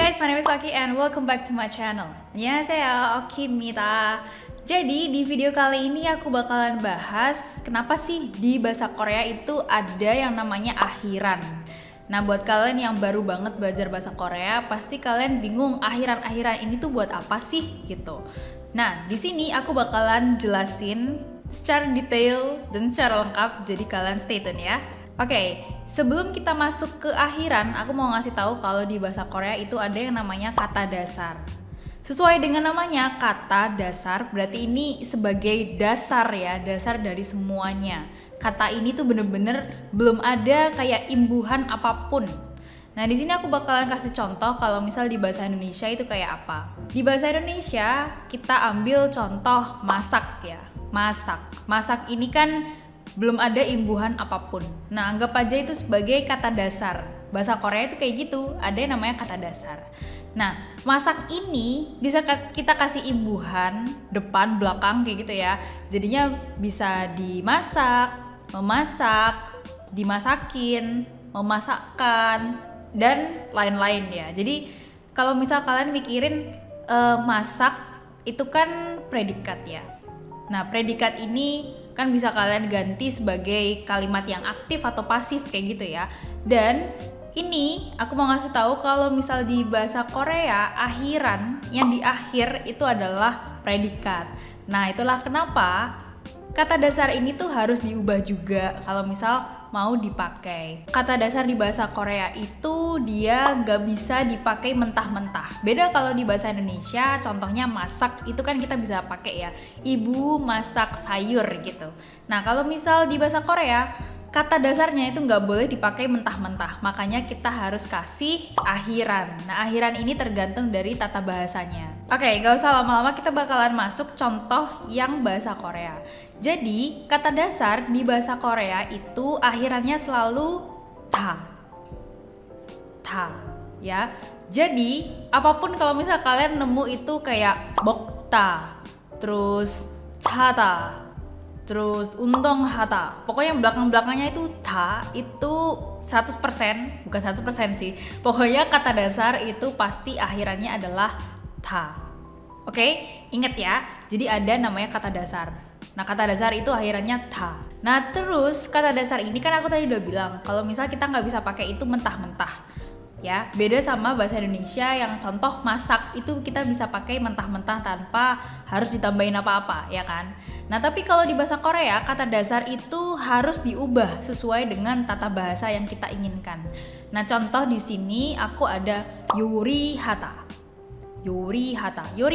guys, my name is Oki and welcome back to my channel. 안녕하세요, Oki입니다. Jadi di video kali ini aku bakalan bahas kenapa sih di bahasa Korea itu ada yang namanya akhiran. Nah, buat kalian yang baru banget belajar bahasa Korea, pasti kalian bingung akhiran-akhiran ini tuh buat apa sih gitu. Nah, di sini aku bakalan jelasin secara detail dan secara lengkap, jadi kalian stay tune ya. Oke, sebelum kita masuk ke akhiran, aku mau ngasih tahu kalau di bahasa Korea itu ada yang namanya kata dasar. Sesuai dengan namanya, kata dasar berarti ini sebagai dasar ya, dasar dari semuanya. Kata ini tuh bener-bener belum ada kayak imbuhan apapun. Nah, di sini aku bakalan kasih contoh kalau misal di bahasa Indonesia itu kayak apa. Di bahasa Indonesia kita ambil contoh masak ya. Masak ini kan belum ada imbuhan apapun. Nah, anggap aja itu sebagai kata dasar. Bahasa Korea itu kayak gitu, ada yang namanya kata dasar. Nah, masak ini bisa kita kasih imbuhan depan, belakang kayak gitu ya. Jadinya bisa dimasak, memasak, dimasakin, memasakkan, dan lain-lain ya. Jadi kalau misal kalian mikirin masak itu kan predikat ya. Nah, predikat ini kan bisa kalian ganti sebagai kalimat yang aktif atau pasif kayak gitu ya. Dan ini aku mau ngasih tahu kalau misal di bahasa Korea akhiran yang di akhir itu adalah predikat. Nah, itulah kenapa kata dasar ini tuh harus diubah juga kalau misal mau dipakai. Kata dasar di bahasa Korea itu dia gak bisa dipakai mentah-mentah. Beda kalau di bahasa Indonesia, contohnya masak itu kan kita bisa pakai ya, ibu masak sayur gitu. Nah, kalau misal di bahasa Korea, kata dasarnya itu nggak boleh dipakai mentah-mentah, makanya kita harus kasih akhiran. Nah, akhiran ini tergantung dari tata bahasanya. Oke, nggak usah lama-lama, kita bakalan masuk contoh yang bahasa Korea. Jadi, kata dasar di bahasa Korea itu akhirannya selalu ta. Ta, ya. Jadi, apapun kalau misal kalian nemu itu kayak bokta, terus chata, terus untung hata, pokoknya belakang-belakangnya itu ta, itu 100%, bukan 100% sih, pokoknya kata dasar itu pasti akhirannya adalah ta. Oke, inget ya, jadi ada namanya kata dasar. Nah, kata dasar itu akhirannya ta. Nah, terus kata dasar ini kan aku tadi udah bilang kalau misal kita nggak bisa pakai itu mentah-mentah ya, beda sama bahasa Indonesia yang contoh masak itu kita bisa pakai mentah-mentah tanpa harus ditambahin apa-apa ya kan. Nah, tapi kalau di bahasa Korea kata dasar itu harus diubah sesuai dengan tata bahasa yang kita inginkan. Nah, contoh di sini aku ada yuri hata. Yuri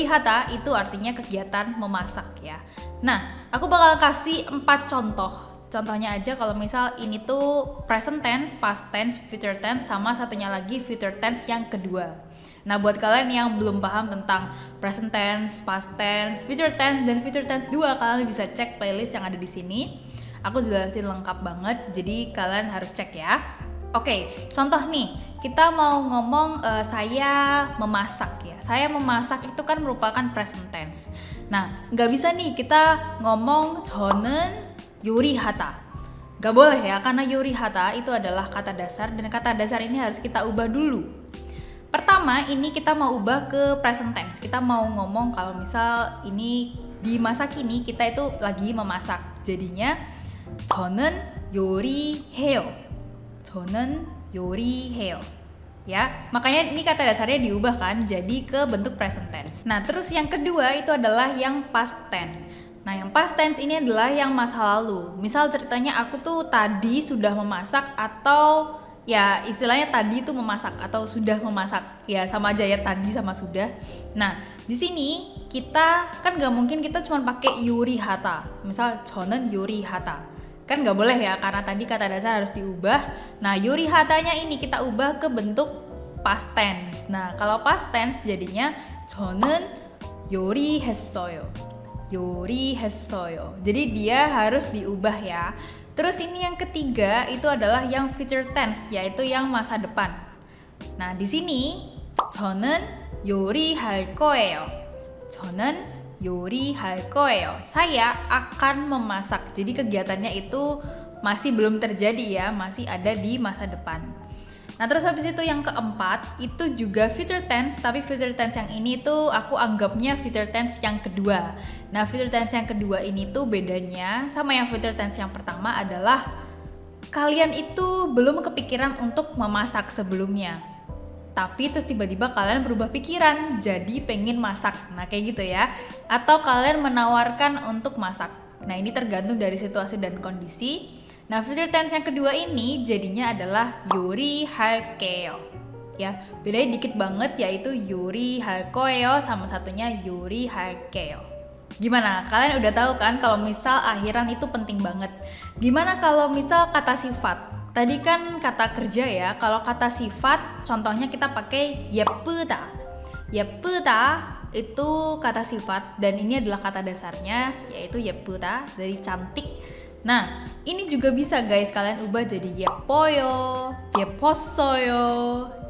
hata itu artinya kegiatan memasak ya. Nah, aku bakal kasih 4 contoh. Contohnya aja kalau misal ini tuh present tense, past tense, future tense, sama satunya lagi future tense yang kedua. Nah, buat kalian yang belum paham tentang present tense, past tense, future tense, dan future tense 2, kalian bisa cek playlist yang ada di sini. Aku jelasin lengkap banget, jadi kalian harus cek ya. Oke, contoh nih, kita mau ngomong saya memasak ya. Saya memasak itu kan merupakan present tense. Nah, nggak bisa nih kita ngomong 저는 요리하다. Gak boleh ya, karena 요리하다 itu adalah kata dasar dan kata dasar ini harus kita ubah dulu. Pertama, ini kita mau ubah ke present tense. Kita mau ngomong kalau misal ini di masa kini kita itu lagi memasak. Jadinya 저는 요리해요. 저는 요리해요. Ya, makanya ini kata dasarnya diubah kan jadi ke bentuk present tense. Nah, terus yang kedua itu adalah yang past tense. Nah, yang past tense ini adalah yang masa lalu. Misal ceritanya aku tuh tadi sudah memasak, atau ya istilahnya tadi tuh memasak atau sudah memasak. Ya sama aja ya, tadi sama sudah. Nah, di sini kita kan nggak mungkin kita cuma pakai yuri hata. Misal 저는 요리 hata. Kan nggak boleh ya, karena tadi kata dasar harus diubah. Nah, yuri hatanya ini kita ubah ke bentuk past tense. Nah, kalau past tense jadinya 저는 요리했어요. 요리했어요. Jadi dia harus diubah ya. Terus ini yang ketiga itu adalah yang future tense, yaitu yang masa depan. Nah, di sini 저는 요리할 거예요. 저는 요리할 거예요. Saya akan memasak. Jadi kegiatannya itu masih belum terjadi ya, masih ada di masa depan. Nah terus habis itu yang keempat itu juga future tense, tapi future tense yang ini tuh aku anggapnya future tense yang kedua. Nah future tense yang kedua ini tuh bedanya sama yang future tense yang pertama adalah kalian itu belum kepikiran untuk memasak sebelumnya, tapi terus tiba-tiba kalian berubah pikiran jadi pengen masak. Nah kayak gitu ya. Atau kalian menawarkan untuk masak. Nah ini tergantung dari situasi dan kondisi. Nah, future tense yang kedua ini jadinya adalah 요리할게요. Ya, bedanya dikit banget yaitu 요리할거예요 sama satunya 요리할게요. Gimana? Kalian udah tahu kan kalau misal akhiran itu penting banget. Gimana kalau misal kata sifat? Tadi kan kata kerja ya. Kalau kata sifat contohnya kita pakai 예쁘다. 예쁘다 itu kata sifat dan ini adalah kata dasarnya yaitu 예쁘다 dari cantik. Nah, ini juga bisa guys kalian ubah jadi 예뻐요, 예뻤어요,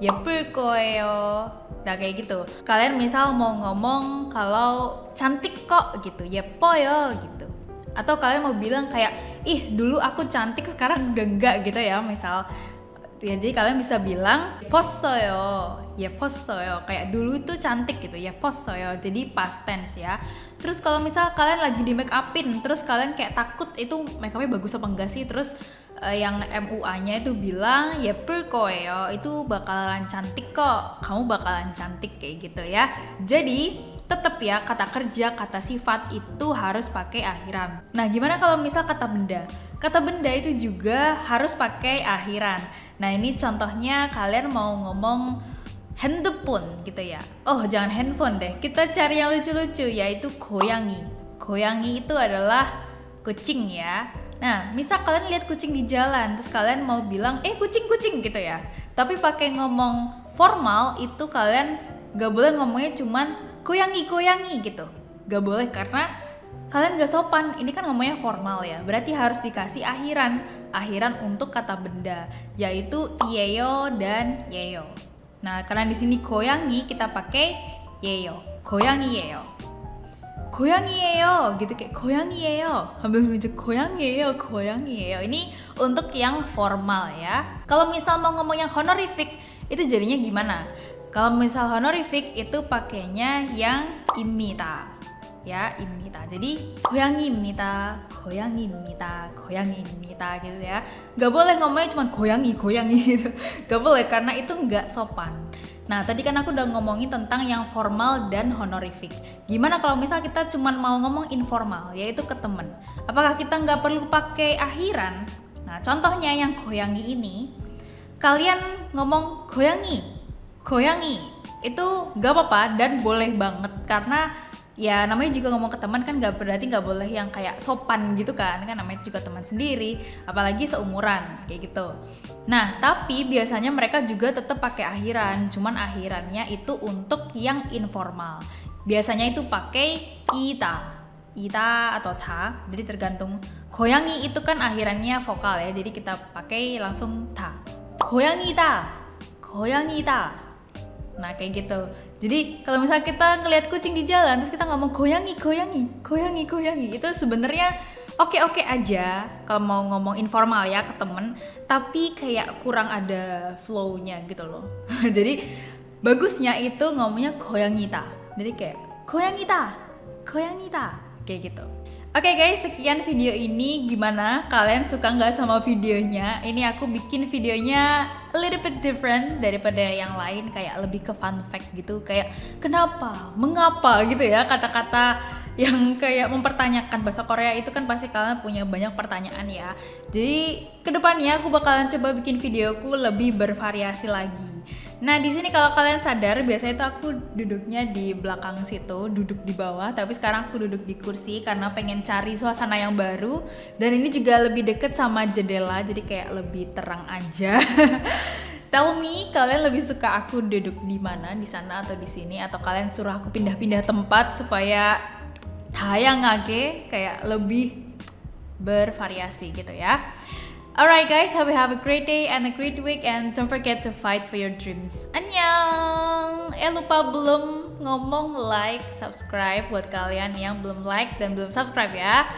예쁠 거예요. Nah kayak gitu. Kalian misal mau ngomong kalau cantik kok gitu, 예뻐요 gitu. Atau kalian mau bilang kayak ih dulu aku cantik sekarang udah enggak gitu ya misal. Jadi kalian bisa bilang 예뻤어요, 예뻤어요. Kayak dulu itu cantik gitu, 예뻤어요. Jadi past tense ya. Terus kalau misal kalian lagi di make upin, terus kalian kayak takut itu make upnya bagus apa enggak sih? Terus yang MUA-nya itu bilang 예쁠 거예요. Itu bakalan cantik kok. Kamu bakalan cantik kayak gitu ya. Jadi tetap ya kata kerja, kata sifat itu harus pakai akhiran. Nah, gimana kalau misal kata benda? Kata benda itu juga harus pakai akhiran. Nah, ini contohnya kalian mau ngomong handphone gitu ya. Oh, jangan handphone deh. Kita cari yang lucu-lucu yaitu 고양이. 고양이 itu adalah kucing ya. Nah, misal kalian lihat kucing di jalan, terus kalian mau bilang, kucing-kucing gitu ya. Tapi pakai ngomong formal itu kalian gak boleh ngomongnya cuman 고양이 gitu. Gak boleh karena kalian gak sopan. Ini kan ngomongnya formal ya. Berarti harus dikasih akhiran. Akhiran untuk kata benda yaitu iyeyo dan yeyo. Nah, karena di sini 고양이 kita pakai yeyo. 고양이예요. 고양이예요 gitu kayak 고양이예요. Ambil menunjuk 고양이예요, 고양이예요. Ini untuk yang formal ya. Kalau misal mau ngomong yang honorific itu jadinya gimana? Kalau misal honorific itu pakainya yang 입니다. Ya, 입니다. Jadi 고양이입니다, 고양이입니다, 고양이입니다 gitu ya. Gak boleh ngomongnya cuma 고양이 gitu. Gak boleh karena itu nggak sopan. Nah, tadi kan aku udah ngomongin tentang yang formal dan honorific. Gimana kalau misal kita cuma mau ngomong informal, yaitu ke temen? Apakah kita nggak perlu pakai akhiran? Nah, contohnya yang 고양이 ini, kalian ngomong 고양이 itu gak apa-apa dan boleh banget karena ya namanya juga ngomong ke teman kan berarti gak boleh yang kayak sopan gitu kan namanya juga teman sendiri apalagi seumuran kayak gitu. Nah tapi biasanya mereka juga tetap pakai akhiran, cuman akhirannya itu untuk yang informal. Biasanya itu pakai ita atau ta, jadi tergantung. 고양이 itu kan akhirannya vokal ya, jadi kita pakai langsung ta. 고양이다. Nah kayak gitu. Jadi kalau misalnya kita ngelihat kucing di jalan terus kita ngomong 고양이 itu sebenarnya oke aja kalau mau ngomong informal ya ke temen, tapi kayak kurang ada flow-nya gitu loh. Jadi bagusnya itu ngomongnya 고양이다. Jadi kayak 고양이다 kayak gitu. Oke guys, sekian video ini. Gimana? Kalian suka nggak sama videonya? Ini aku bikin videonya a little bit different daripada yang lain, kayak lebih ke fun fact gitu, kayak kenapa, mengapa gitu ya, kata-kata yang kayak mempertanyakan. Bahasa Korea itu kan pasti kalian punya banyak pertanyaan ya. Jadi kedepannya aku bakalan coba bikin videoku lebih bervariasi lagi. Nah di sini kalau kalian sadar biasanya itu aku duduknya di belakang situ, duduk di bawah, tapi sekarang aku duduk di kursi karena pengen cari suasana yang baru dan ini juga lebih deket sama jendela jadi kayak lebih terang aja. Tell me kalian lebih suka aku duduk di mana, di sana atau di sini, atau kalian suruh aku pindah-pindah tempat supaya 다양하게 kayak lebih bervariasi gitu ya. Alright guys, hope you have a great day and a great week and don't forget to fight for your dreams. Annyeong! Lupa belum ngomong like, subscribe buat kalian yang belum like dan belum subscribe ya.